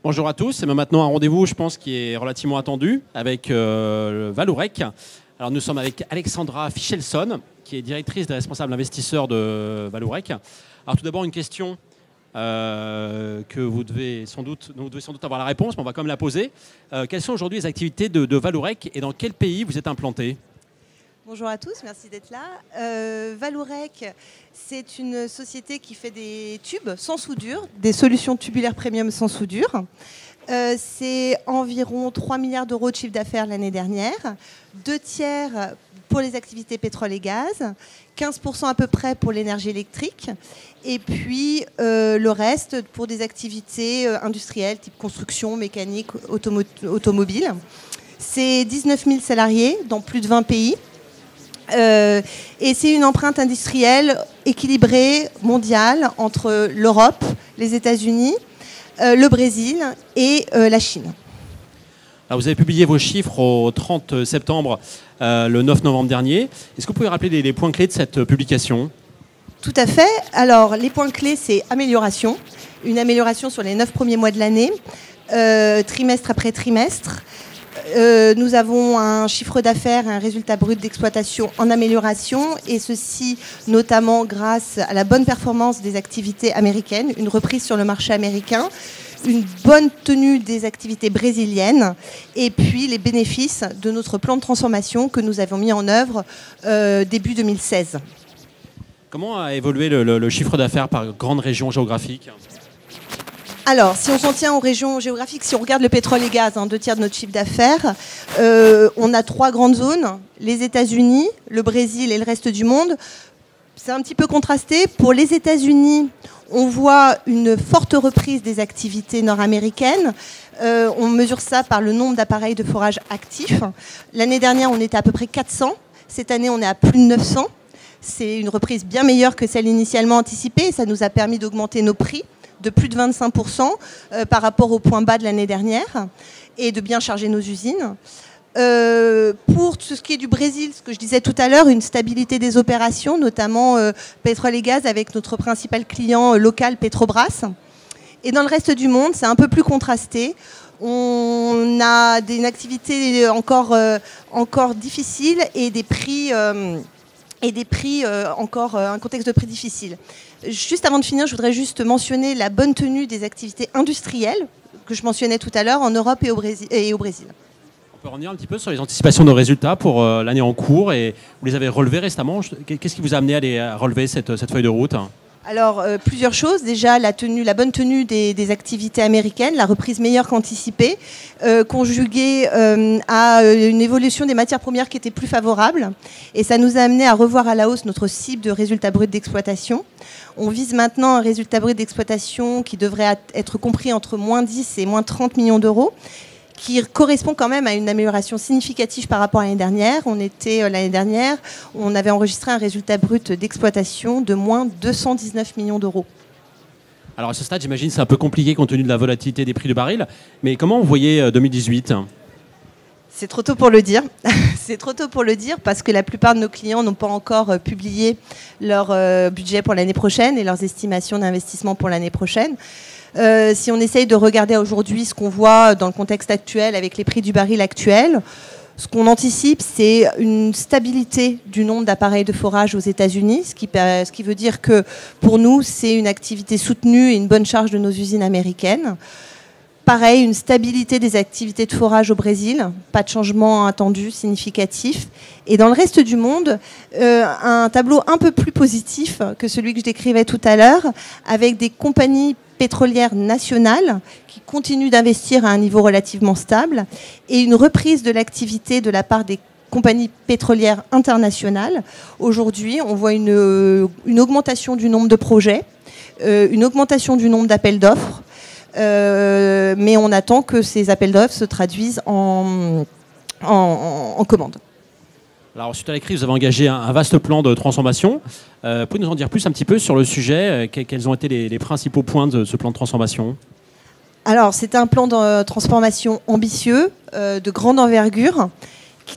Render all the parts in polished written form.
Bonjour à tous, c'est maintenant un rendez-vous, je pense, qui est relativement attendu avec Vallourec. Alors nous sommes avec Alexandra Fichelson, qui est directrice des responsables investisseurs de Vallourec. Alors tout d'abord une question que vous devez sans doute avoir la réponse, mais on va quand même la poser. Quelles sont aujourd'hui les activités de Vallourec et dans quel pays vous êtes implanté ? Bonjour à tous, merci d'être là. Vallourec, c'est une société qui fait des tubes sans soudure, des solutions tubulaires premium sans soudure. C'est environ 3 milliards d'euros de chiffre d'affaires l'année dernière, 2 tiers pour les activités pétrole et gaz, 15% à peu près pour l'énergie électrique, et puis le reste pour des activités industrielles, type construction, mécanique, automobile. C'est 19 000 salariés dans plus de 20 pays. Et c'est une empreinte industrielle équilibrée, mondiale, entre l'Europe, les États-Unis, le Brésil et la Chine. Alors vous avez publié vos chiffres au 30 septembre, le 9 novembre dernier. Est-ce que vous pouvez rappeler les points clés de cette publication ? Tout à fait. Alors, les points clés, c'est amélioration. Une amélioration sur les 9 premiers mois de l'année, trimestre après trimestre. Nous avons un chiffre d'affaires et un résultat brut d'exploitation en amélioration, et ceci notamment grâce à la bonne performance des activités américaines, une reprise sur le marché américain, une bonne tenue des activités brésiliennes, et puis les bénéfices de notre plan de transformation que nous avons mis en œuvre début 2016. Comment a évolué le chiffre d'affaires par grande région géographique ? Alors, si on s'en tient aux régions géographiques, si on regarde le pétrole et gaz, 2 tiers de notre chiffre d'affaires, on a 3 grandes zones, les États-Unis, le Brésil et le reste du monde. C'est un petit peu contrasté. Pour les États-Unis, on voit une forte reprise des activités nord-américaines. On mesure ça par le nombre d'appareils de forage actifs. L'année dernière, on était à peu près 400. Cette année, on est à plus de 900. C'est une reprise bien meilleure que celle initialement anticipée. Ça nous a permis d'augmenter nos prix de plus de 25% par rapport au point bas de l'année dernière, et de bien charger nos usines. Pour tout ce qui est du Brésil, ce que je disais tout à l'heure, une stabilité des opérations, notamment pétrole et gaz avec notre principal client local Petrobras. Et dans le reste du monde, c'est un peu plus contrasté. On a une activité encore difficile et des prix... encore un contexte de prix difficile. Juste avant de finir, je voudrais juste mentionner la bonne tenue des activités industrielles que je mentionnais tout à l'heure en Europe et au Brésil. On peut revenir un petit peu sur les anticipations de résultats pour l'année en cours, et vous les avez relevés récemment. Qu'est-ce qui vous a amené à relever cette feuille de route ? Alors, plusieurs choses. Déjà, la bonne tenue des activités américaines, la reprise meilleure qu'anticipée, conjuguée à une évolution des matières premières qui était plus favorable. Et ça nous a amené à revoir à la hausse notre cible de résultat brut d'exploitation. On vise maintenant un résultat brut d'exploitation qui devrait être compris entre moins 10 et moins 30 millions d'euros, qui correspond quand même à une amélioration significative par rapport à l'année dernière. L'année dernière, on avait enregistré un résultat brut d'exploitation de moins 219 millions d'euros. Alors à ce stade, j'imagine que c'est un peu compliqué compte tenu de la volatilité des prix du baril, mais comment vous voyez 2018 ? C'est trop tôt pour le dire. C'est trop tôt pour le dire parce que la plupart de nos clients n'ont pas encore publié leur budget pour l'année prochaine et leurs estimations d'investissement pour l'année prochaine. Si on essaye de regarder aujourd'hui ce qu'on voit dans le contexte actuel avec les prix du baril actuels, ce qu'on anticipe, c'est une stabilité du nombre d'appareils de forage aux États-Unis, ce qui veut dire que pour nous, c'est une activité soutenue et une bonne charge de nos usines américaines. Pareil, une stabilité des activités de forage au Brésil, pas de changement attendu significatif. Et dans le reste du monde, un tableau un peu plus positif que celui que je décrivais tout à l'heure, avec des compagnies pétrolières nationales qui continuent d'investir à un niveau relativement stable, et une reprise de l'activité de la part des compagnies pétrolières internationales. Aujourd'hui, on voit une augmentation du nombre de projets, une augmentation du nombre d'appels d'offres, mais on attend que ces appels d'offres se traduisent en commandes. Alors, suite à la crise, vous avez engagé un vaste plan de transformation. Pouvez-vous nous en dire plus un petit peu sur le sujet ? Quels ont été les principaux points de ce plan de transformation ? Alors, c'est un plan de transformation ambitieux, de grande envergure,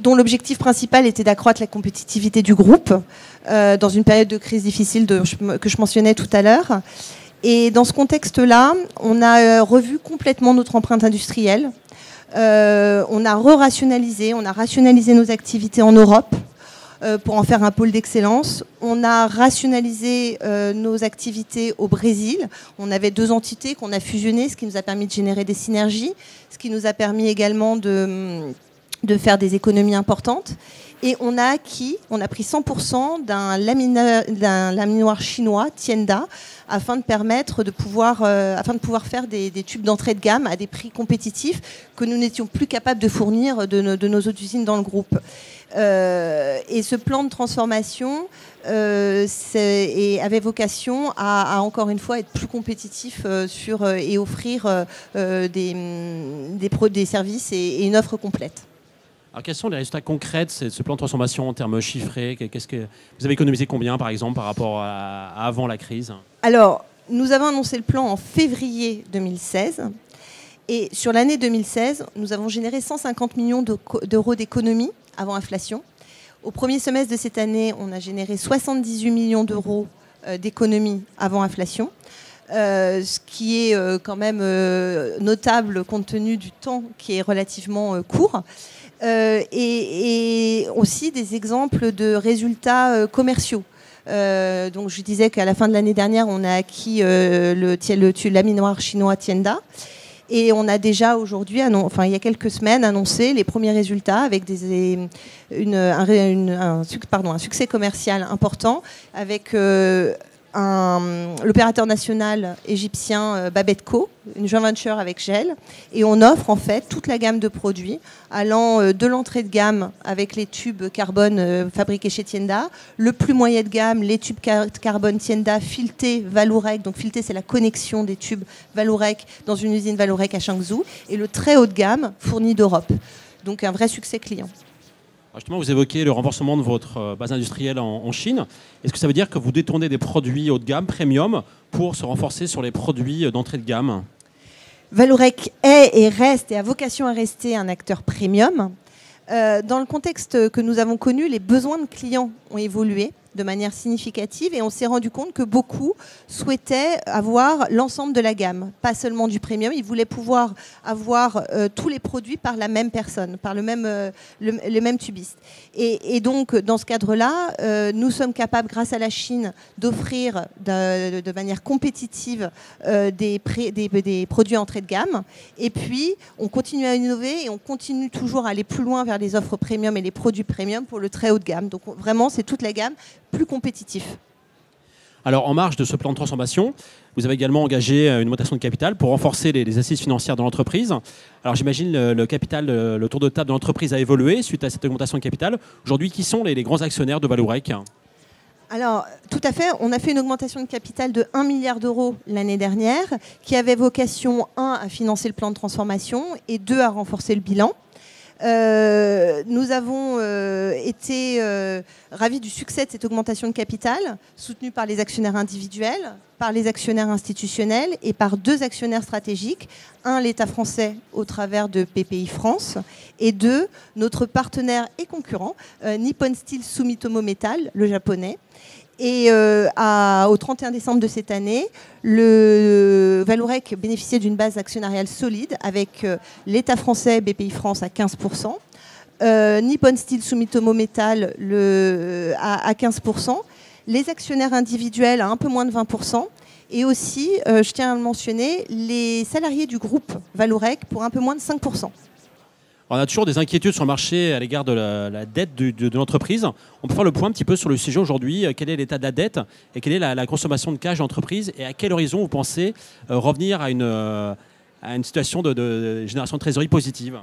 dont l'objectif principal était d'accroître la compétitivité du groupe dans une période de crise difficile que je mentionnais tout à l'heure. Et dans ce contexte-là, on a revu complètement notre empreinte industrielle. On a rationalisé nos activités en Europe pour en faire un pôle d'excellence. On a rationalisé nos activités au Brésil. On avait 2 entités qu'on a fusionnées, ce qui nous a permis de générer des synergies, ce qui nous a permis également de faire des économies importantes. Et on a pris 100% d'un laminoir chinois, Tienda, afin de pouvoir faire des tubes d'entrée de gamme à des prix compétitifs que nous n'étions plus capables de fournir de nos autres usines dans le groupe. Et ce plan de transformation avait vocation à encore une fois être plus compétitif et offrir des services et une offre complète. Alors, quels sont les résultats concrets de ce plan de transformation en termes chiffrés? Vous avez économisé combien, par exemple, par rapport à avant la crise? Alors, nous avons annoncé le plan en février 2016. Et sur l'année 2016, nous avons généré 150 millions d'euros d'économies avant inflation. Au premier semestre de cette année, on a généré 78 millions d'euros d'économies avant inflation. Ce qui est quand même notable compte tenu du temps qui est relativement court. Et aussi des exemples de résultats commerciaux. Donc je disais qu'à la fin de l'année dernière, on a acquis le laminoir chinois Tienda. Et on a déjà aujourd'hui, il y a quelques semaines, annoncé les premiers résultats avec un succès commercial important avec l'opérateur national égyptien Babetco, une joint venture avec Gel, et on offre en fait toute la gamme de produits allant de l'entrée de gamme avec les tubes carbone fabriqués chez Tienda, le plus moyen de gamme, les tubes carbone Tienda filetés Vallourec, donc fileté c'est la connexion des tubes Vallourec dans une usine Vallourec à Changzhou, et le très haut de gamme fourni d'Europe. Donc un vrai succès client. Justement, vous évoquez le renforcement de votre base industrielle en Chine. Est-ce que ça veut dire que vous détournez des produits haut de gamme, premium, pour se renforcer sur les produits d'entrée de gamme? Vallourec est et reste et a vocation à rester un acteur premium. Dans le contexte que nous avons connu, les besoins de clients ont évolué de manière significative et on s'est rendu compte que beaucoup souhaitaient avoir l'ensemble de la gamme, pas seulement du premium. Ils voulaient pouvoir avoir tous les produits par la même personne, par le même tubiste. Et donc, dans ce cadre-là, nous sommes capables, grâce à la Chine, d'offrir de manière compétitive des produits entrée de gamme. Et puis, on continue à innover et on continue toujours à aller plus loin vers les offres premium et les produits premium pour le très haut de gamme. Donc, vraiment, c'est toute la gamme plus compétitif. Alors, en marge de ce plan de transformation, vous avez également engagé une augmentation de capital pour renforcer les assises financières de l'entreprise. Alors, j'imagine le capital, le tour de table de l'entreprise a évolué suite à cette augmentation de capital. Aujourd'hui, qui sont les grands actionnaires de Vallourec? Alors, tout à fait. On a fait une augmentation de capital de 1 milliard d'euros l'année dernière, qui avait vocation, 1, à financer le plan de transformation et 2, à renforcer le bilan. Nous avons été ravis du succès de cette augmentation de capital, soutenue par les actionnaires individuels, par les actionnaires institutionnels et par 2 actionnaires stratégiques. 1, l'État français au travers de PPI France, et 2, notre partenaire et concurrent, Nippon Steel Sumitomo Metal, le japonais. Et au 31 décembre de cette année, le Vallourec bénéficiait d'une base actionnariale solide avec l'État français, BPI France à 15%, Nippon Steel Sumitomo Metal à 15%, les actionnaires individuels à un peu moins de 20%, et aussi, je tiens à le mentionner, les salariés du groupe Vallourec pour un peu moins de 5%. On a toujours des inquiétudes sur le marché à l'égard de la dette de l'entreprise. On peut faire le point un petit peu sur le sujet aujourd'hui. Quel est l'état de la dette et quelle est la consommation de cash de l'entreprise et à quel horizon vous pensez revenir à une situation de génération de trésorerie positive?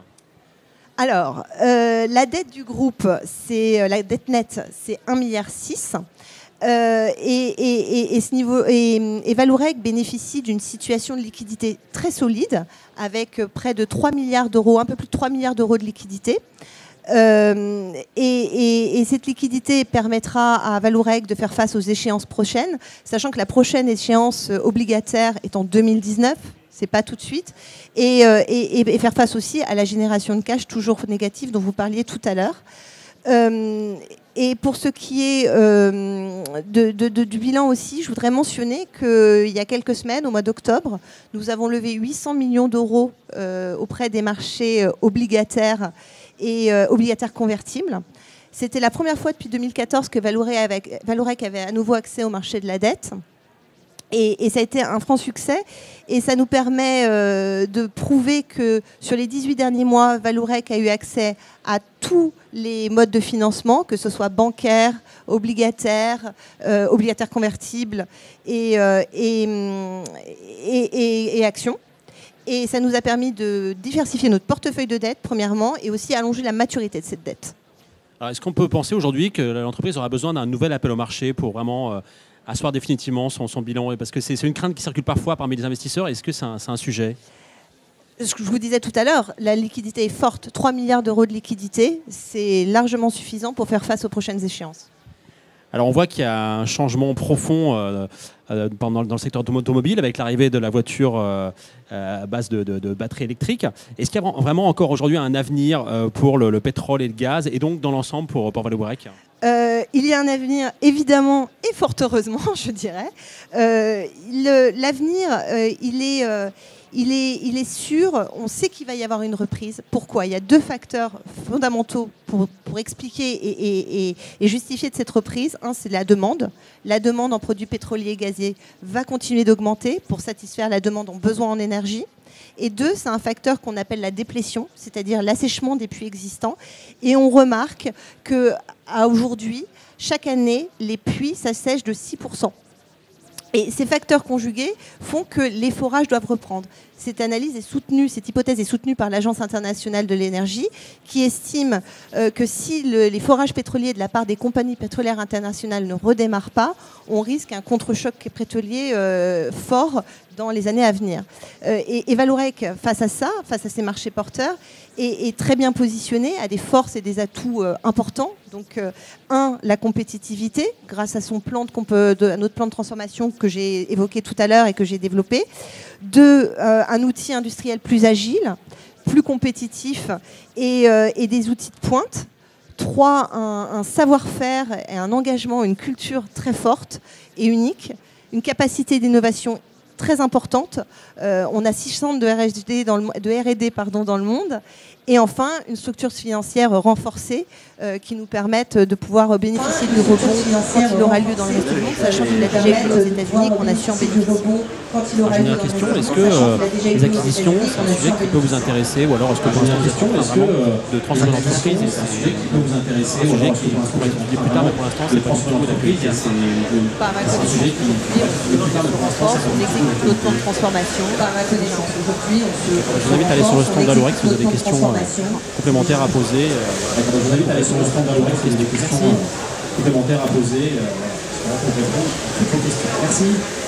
Alors, la dette du groupe, la dette nette, c'est 1,6 milliard. Et Vallourec bénéficie d'une situation de liquidité très solide, avec près de 3 milliards d'euros, un peu plus de 3 milliards d'euros de liquidité. Et cette liquidité permettra à Vallourec de faire face aux échéances prochaines, sachant que la prochaine échéance obligataire est en 2019. C'est pas tout de suite, et faire face aussi à la génération de cash toujours négative dont vous parliez tout à l'heure. Et pour ce qui est du bilan aussi, je voudrais mentionner qu'il y a quelques semaines, au mois d'octobre, nous avons levé 800 millions d'euros auprès des marchés obligataires et obligataires convertibles. C'était la première fois depuis 2014 que Vallourec avait à nouveau accès au marché de la dette. Et ça a été un franc succès. Et ça nous permet de prouver que sur les 18 derniers mois, Vallourec a eu accès à tous les modes de financement, que ce soit bancaire, obligataire, obligataire convertible et actions. Et ça nous a permis de diversifier notre portefeuille de dette, premièrement, et aussi allonger la maturité de cette dette. Alors, est-ce qu'on peut penser aujourd'hui que l'entreprise aura besoin d'un nouvel appel au marché pour vraiment asseoir définitivement son bilan? Parce que c'est une crainte qui circule parfois parmi les investisseurs. Est-ce que c'est un sujet? Ce que je vous disais tout à l'heure, la liquidité est forte. 3 milliards d'euros de liquidité, c'est largement suffisant pour faire face aux prochaines échéances. Alors on voit qu'il y a un changement profond dans le secteur automobile avec l'arrivée de la voiture à base de batteries électriques. Est-ce qu'il y a vraiment encore aujourd'hui un avenir pour le pétrole et le gaz et donc dans l'ensemble pour Vallourec? Il y a un avenir, évidemment, et fort heureusement, je dirais. L'avenir, il est sûr. On sait qu'il va y avoir une reprise. Pourquoi? Il y a deux facteurs fondamentaux pour expliquer et justifier de cette reprise. Un, c'est la demande. La demande en produits pétroliers et gaziers va continuer d'augmenter pour satisfaire la demande en besoin en énergie. Et deux, c'est un facteur qu'on appelle la déplétion, c'est-à-dire l'assèchement des puits existants. Et on remarque qu'à aujourd'hui, chaque année, les puits s'assèchent de 6%. Et ces facteurs conjugués font que les forages doivent reprendre. Cette analyse est soutenue, cette hypothèse est soutenue par l'Agence internationale de l'énergie, qui estime que si les forages pétroliers de la part des compagnies pétrolières internationales ne redémarrent pas, on risque un contre-choc pétrolier fort dans les années à venir. Et Vallourec, face à ça, face à ces marchés porteurs, est très bien positionné, a des forces et des atouts importants. Donc, la compétitivité, grâce à notre plan de transformation que j'ai évoqué tout à l'heure et que j'ai développé. 2, un outil industriel plus agile, plus compétitif et des outils de pointe. 3, un savoir-faire et un engagement, une culture très forte et unique, une capacité d'innovation très importante. On a 6 centres de R&D dans le monde. Et enfin, une structure financière renforcée qui nous permette de pouvoir bénéficier du rebond quand il aura lieu dans le reste du monde, sachant qu'il a déjà été aux États-Unis et qu'on a su en bénéficier. J'ai une question, est-ce que les acquisitions, c'est un sujet qui peut vous intéresser, ou alors est-ce que pour l'instant, de transformer l'entreprise, c'est un sujet qui peut vous intéresser, ou alors qui pourrait être étudié plus tard, mais pour l'instant, c'est pas du tout d'actualité. Par ma connaissance, on exécute notre plan de transformation. Par ma connaissance, aujourd'hui, je vous invite à aller sur le stand Vallourec si vous avez des questions complémentaires à poser. Je vous invite à aller sur le stand Vallourec si vous avez des questions complémentaires à poser pour répondre à toutes vos questions. Merci.